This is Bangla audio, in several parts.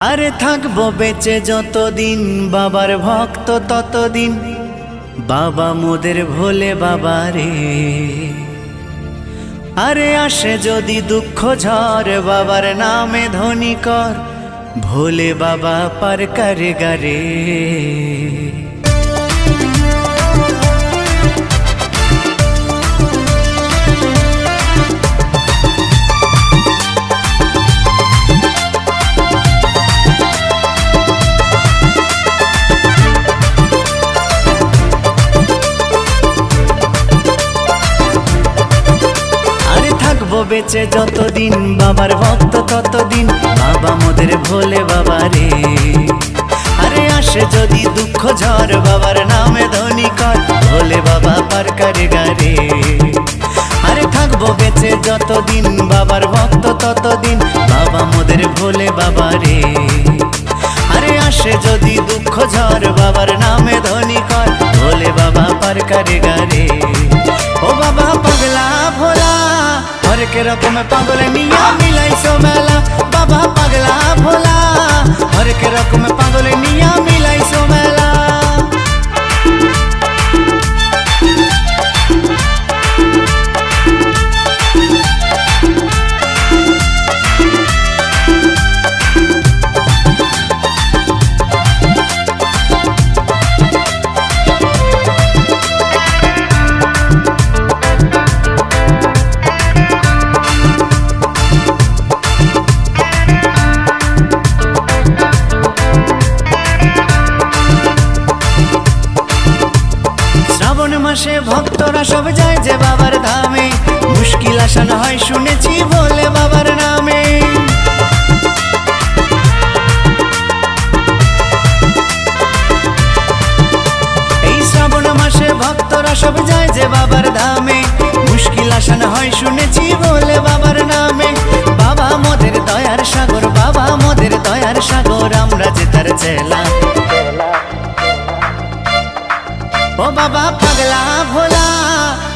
আরে থাকবো বেঁচে যতদিন বাবার ভক্ত ততদিন, বাবা মোদের ভোলে বাবা রে। আরে আসে যদি দুঃখ ঝড় বাবার নামে ধ্বনি কর, ভোলে বাবা পার করে গারে। বেঁচে যতদিন বাবার ভক্ত ততদিন, বাবা মোদের ভোলে বাবা রে। আরে আসে যদি দুঃখ ঝড় বাবার নামে ধ্বনি কর, ভোলে বাবা পার করে গারে। আরে থাকবো বেঁচে যতদিন বাবার ভক্ত ততদিন, বাবা মোদের ভোলে বাবা রে। আরে আসে যদি দুঃখ ঝড় বাবার নামে ধ্বনি কর, ভোলে বাবা পার করে গারে। ও বাবা পাগলা ভোলা হরেক রকম পাগল নিয়া মিলাইছো মেলা, বাবা পাগলা ভোলা হরেক রকম পাগল নিয়া মিলাইছো মেলা। মাসে ভক্তরা সব যায় যে বাবার ধামে, মুশকিল আসান হয় শুনেছি ভোলে বাবার নামে। এই শ্রাবণ মাসে ভক্তরা সব যায় যে বাবার ধামে, মুশকিল আসান হয় শুনেছি ভোলে বাবার নামে। বাবা মোদের দয়ার সাগর, বাবা মোদের দয়ার সাগর, আমরা যে তার চেলা। ও বাবা পাগলা ভোলা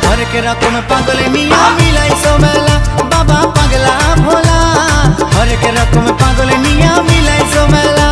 হরেক রকম পাগল নিয়া মিলাইছো মেলা, বাবা পাগলা ভোলা হরেক রকম পাগল নিয়া মিলাইছো মেলা।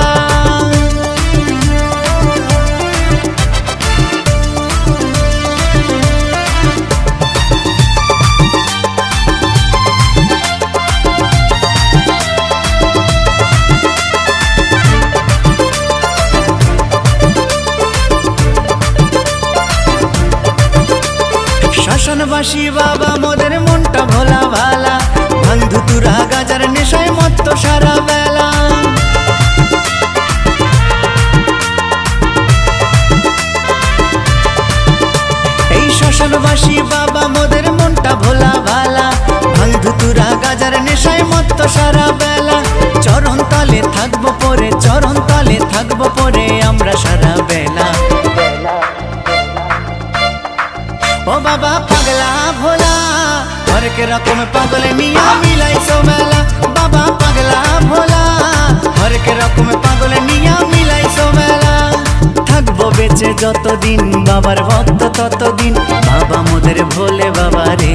শ্মশানবাসী বাবা মোদের মনটা ভোলা ভালা, বন্ধু তুরা গাজার নেশায় মত্ত সারা বেলা। এই শ্মশানবাসী বাবা মোদের মনটা ভোলা ভালা, বন্ধু তুরা গাজার নেশায় মত্ত সারা বেলা। চরণ তলে থাকবো পরে, চরণ তলে থাকবো পরে আমরা সারা বেলা। ও বাবা পাগলা ভোলা হরেক রকম পাগল নিয়া মিলাইছো মেলা, বাবা পাগলা ভোলা হরেক রকম পাগল নিয়া মিলাইছো মেলা। থাকবো বেঁচে যতদিন বাবার ভক্ত ততদিন, বাবা মোদের ভোলে বাবা রে।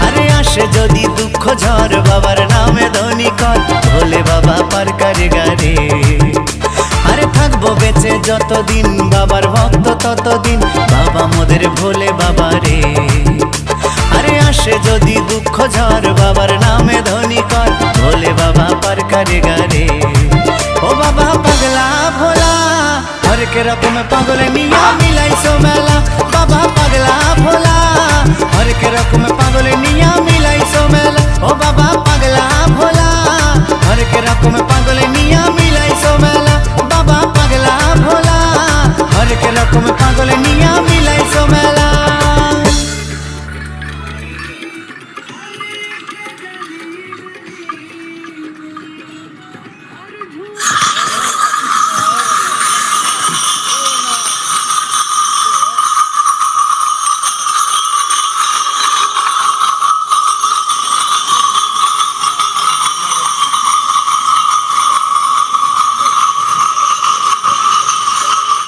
আরে আসে যদি দুঃখ ঝড় বাবার নামে ধ্বনি কর, ভোলে বাবা পার করে গারে। আরে থাকবো বেঁচে যতদিন বাবার ভক্ত ততদিন, বাবা মোদের ভোলে বাবা রে। আরে আসে যদি দুঃখ ঝড় বাবার নামে ধ্বনি কর, ভোলে বাবা পার করে গারে। ও বাবা পাগলা ভোলা হরেক রকম পাগল নিয়া মিলাইছো মেলা, বাবা